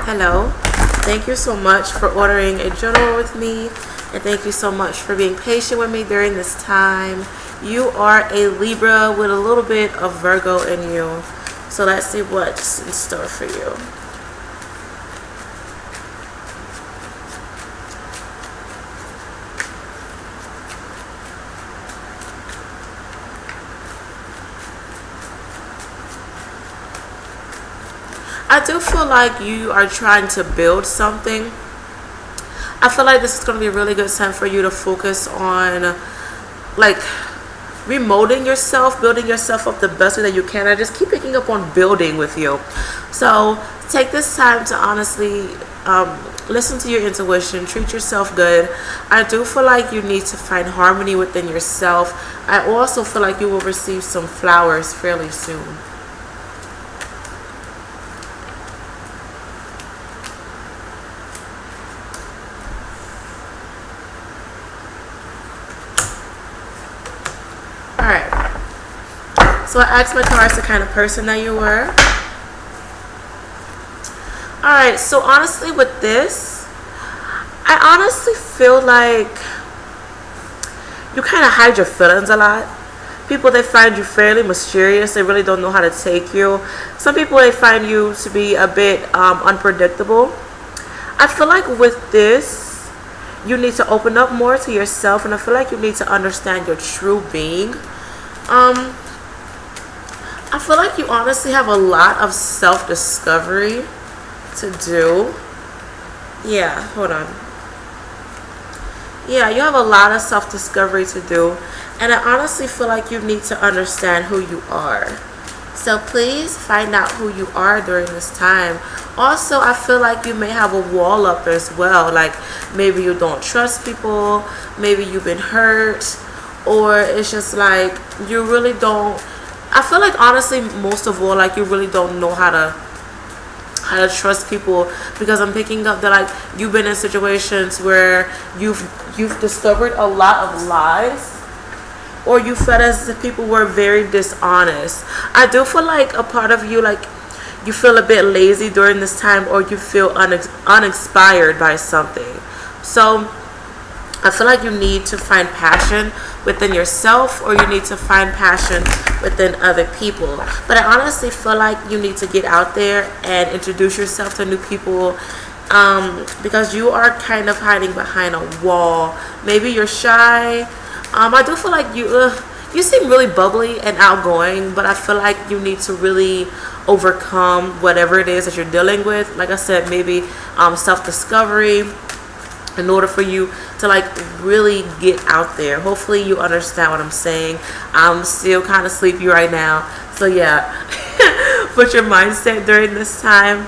Hello. Thank you so much for ordering a journal with me, and thank you so much for being patient with me during this time. You are a Libra with a little bit of Virgo in you. So let's see what's in store for you. I do feel like you are trying to build something. I feel like this is going to be a really good time for you to focus on like remolding yourself, building yourself up the best way that you can. I just keep picking up on building with you. So take this time to honestly listen to your intuition, treat yourself good. I do feel like you need to find harmony within yourself. I also feel like you will receive some flowers fairly soon. Alright, so I asked my cards the kind of person that you were. Alright, so honestly with this, I honestly feel like you kind of hide your feelings a lot. People, they find you fairly mysterious. They really don't know how to take you. Some people, they find you to be a bit unpredictable. I feel like with this, you need to open up more to yourself, and I feel like you need to understand your true being. I feel like you honestly have a lot of self-discovery to do. Yeah, hold on. Yeah, you have a lot of self-discovery to do, and I honestly feel like you need to understand who you are. So please find out who you are during this time. Also, I feel like you may have a wall up as well. Like maybe you don't trust people, maybe you've been hurt, or it's just like you really don't. I feel like honestly, most of all, like you really don't know how to trust people, because I'm picking up that like you've been in situations where you've discovered a lot of lies, or you felt as if people were very dishonest. I do feel like a part of you, like you feel a bit lazy during this time, or you feel uninspired by something. So I feel like you need to find passion within yourself, or you need to find passion within other people. But I honestly feel like you need to get out there and introduce yourself to new people, because you are kind of hiding behind a wall. Maybe you're shy. I do feel like you seem really bubbly and outgoing, but I feel like you need to really overcome whatever it is that you're dealing with. Like I said, maybe self-discovery, in order for you to like really get out there. Hopefully you understand what I'm saying. I'm still kind of sleepy right now, so yeah. Put your mindset during this time.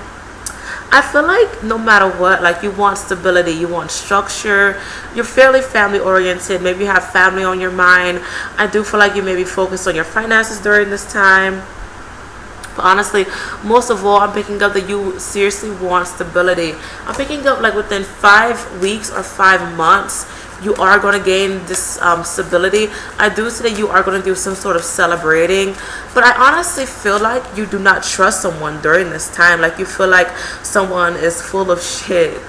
I feel like no matter what, like you want stability, you want structure, you're fairly family oriented, maybe you have family on your mind. I do feel like you may be focused on your finances during this time. But honestly, most of all, I'm picking up that you seriously want stability. I'm picking up like within 5 weeks or 5 months, you are going to gain this stability. I do see that you are going to do some sort of celebrating, but I honestly feel like you do not trust someone during this time. Like you feel like someone is full of shit,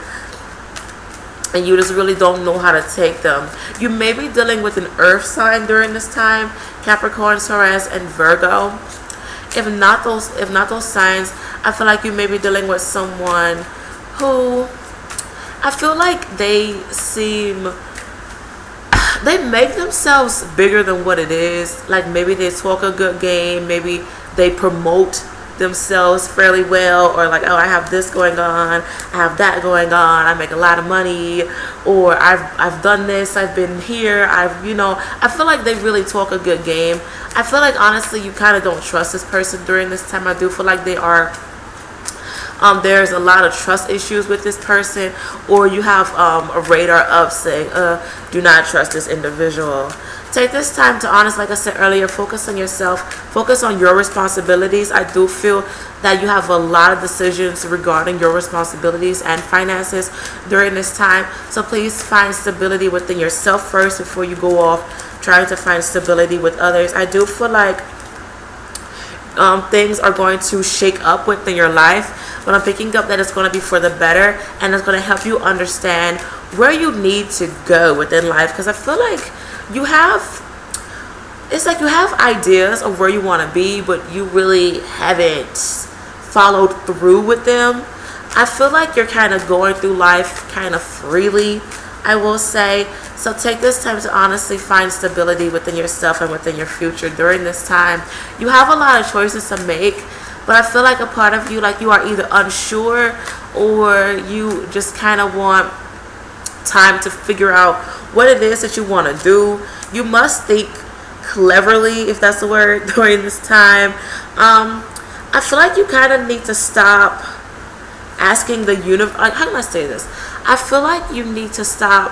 and you just really don't know how to take them. You may be dealing with an earth sign during this time, Capricorn, Taurus, and Virgo. If not those signs, I feel like you may be dealing with someone who I feel like they make themselves bigger than what it is. Like maybe they talk a good game, maybe they promote themselves fairly well, or like, oh, I have this going on, I have that going on, I make a lot of money, or I've done this, I've been here, I feel like they really talk a good game. I feel like honestly you kind of don't trust this person during this time. I do feel like they are there's a lot of trust issues with this person, or you have a radar up saying do not trust this individual. Take this time to like I said earlier, focus on yourself, focus on your responsibilities. I do feel that you have a lot of decisions regarding your responsibilities and finances during this time, so please find stability within yourself first before you go off trying to find stability with others. I do feel like things are going to shake up within your life. but I'm picking up that it's going to be for the better, and it's going to help you understand where you need to go within life. Because I feel like you have, it's like you have ideas of where you want to be, but you really haven't followed through with them. I feel like you're kind of going through life kind of freely, I will say. So take this time to honestly find stability within yourself and within your future during this time. You have a lot of choices to make, but I feel like a part of you, like you are either unsure or you just kind of want time to figure out what it is that you want to do. You must think cleverly, if that's the word, during this time. I feel like you kind of need to stop asking the universe, like, how can I say this? I feel like you need to stop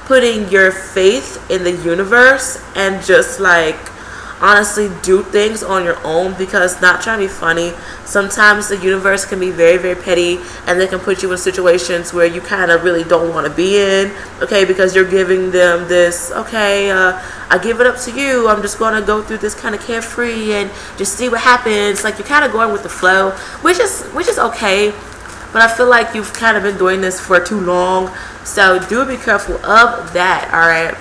putting your faith in the universe and just like honestly do things on your own, because, not trying to be funny, sometimes the universe can be very, very petty, and they can put you in situations where you kind of really don't want to be in, okay, because you're giving them this, okay, I give it up to you, I'm just going to go through this kind of carefree and just see what happens. Like, you're kind of going with the flow, which is okay, but I feel like you've kind of been doing this for too long, so do be careful of that, all right?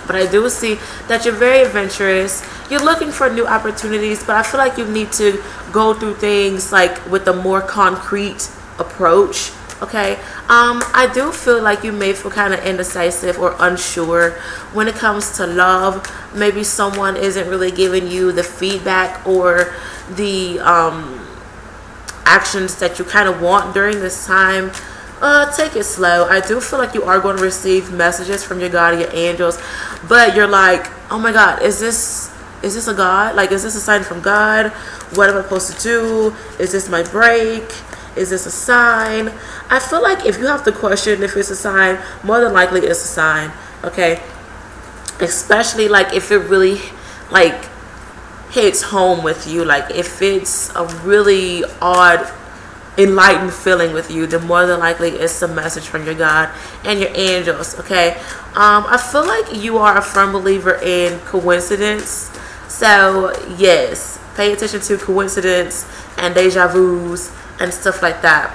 But I do see that you're very adventurous. You're looking for new opportunities, but I feel like you need to go through things like with a more concrete approach, okay? I do feel like you may feel kind of indecisive or unsure when it comes to love. Maybe someone isn't really giving you the feedback or the actions that you kind of want during this time. Take it slow. I do feel like you are going to receive messages from your God and your angels, but you're like, oh my God, is this a God? Like, is this a sign from God? What am I supposed to do? Is this my break? Is this a sign? I feel like if you have to question if it's a sign, more than likely it's a sign, okay? Especially like if it really like hits home with you, like if it's a really odd enlightened feeling with you, then more than likely it's a message from your God and your angels, okay? I feel like you are a firm believer in coincidence, so yes, pay attention to coincidence and deja vus and stuff like that.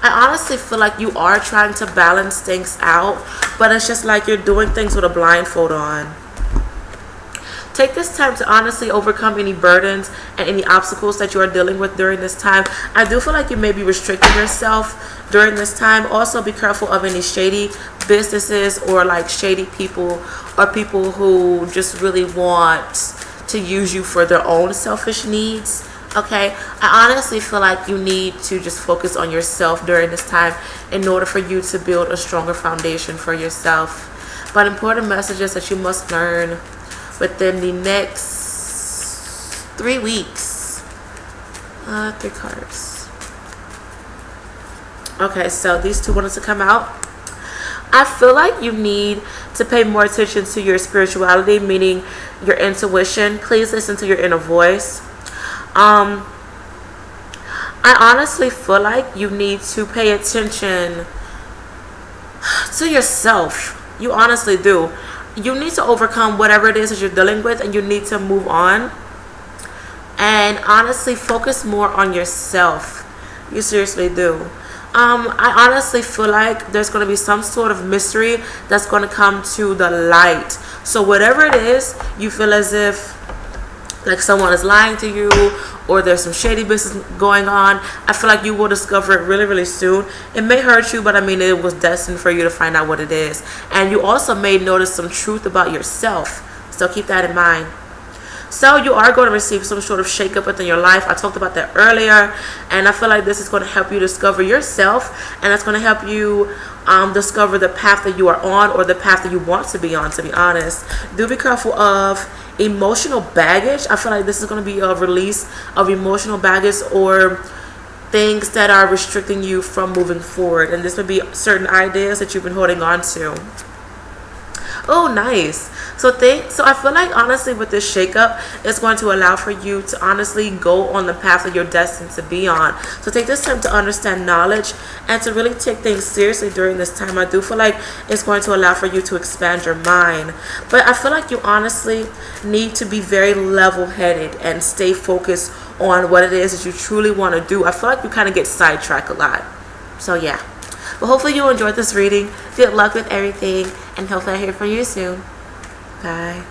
I honestly feel like you are trying to balance things out, but it's just like you're doing things with a blindfold on. Take this time to honestly overcome any burdens and any obstacles that you are dealing with during this time. I do feel like you may be restricting yourself during this time. Also, be careful of any shady businesses or like shady people or people who just really want to use you for their own selfish needs. Okay, I honestly feel like you need to just focus on yourself during this time in order for you to build a stronger foundation for yourself. But important messages that you must learn within the next 3 weeks. 3 cards. Okay, so these two wanted to come out. I feel like you need to pay more attention to your spirituality, meaning your intuition. Please listen to your inner voice. I honestly feel like you need to pay attention to yourself. You honestly do. You need to overcome whatever it is that you're dealing with, and you need to move on and honestly focus more on yourself. You seriously do. I honestly feel like there's going to be some sort of mystery that's going to come to the light. So whatever it is, you feel as if like someone is lying to you or there's some shady business going on, I feel like you will discover it really, really soon. It may hurt you, but I mean, it was destined for you to find out what it is. And you also may notice some truth about yourself, so keep that in mind. So you are going to receive some sort of shakeup within your life. I talked about that earlier, and I feel like this is going to help you discover yourself, and it's going to help you discover the path that you are on, or the path that you want to be on, to be honest. Do be careful of emotional baggage. I feel like this is going to be a release of emotional baggage or things that are restricting you from moving forward, and this would be certain ideas that you've been holding on to. Oh, nice. So I feel like honestly with this shakeup, it's going to allow for you to honestly go on the path that you're destined to be on. So take this time to understand knowledge and to really take things seriously during this time. I do feel like it's going to allow for you to expand your mind. But I feel like you honestly need to be very level-headed and stay focused on what it is that you truly want to do. I feel like you kind of get sidetracked a lot. So yeah. But hopefully you enjoyed this reading. Good luck with everything, and hopefully I hear from you soon. Bye.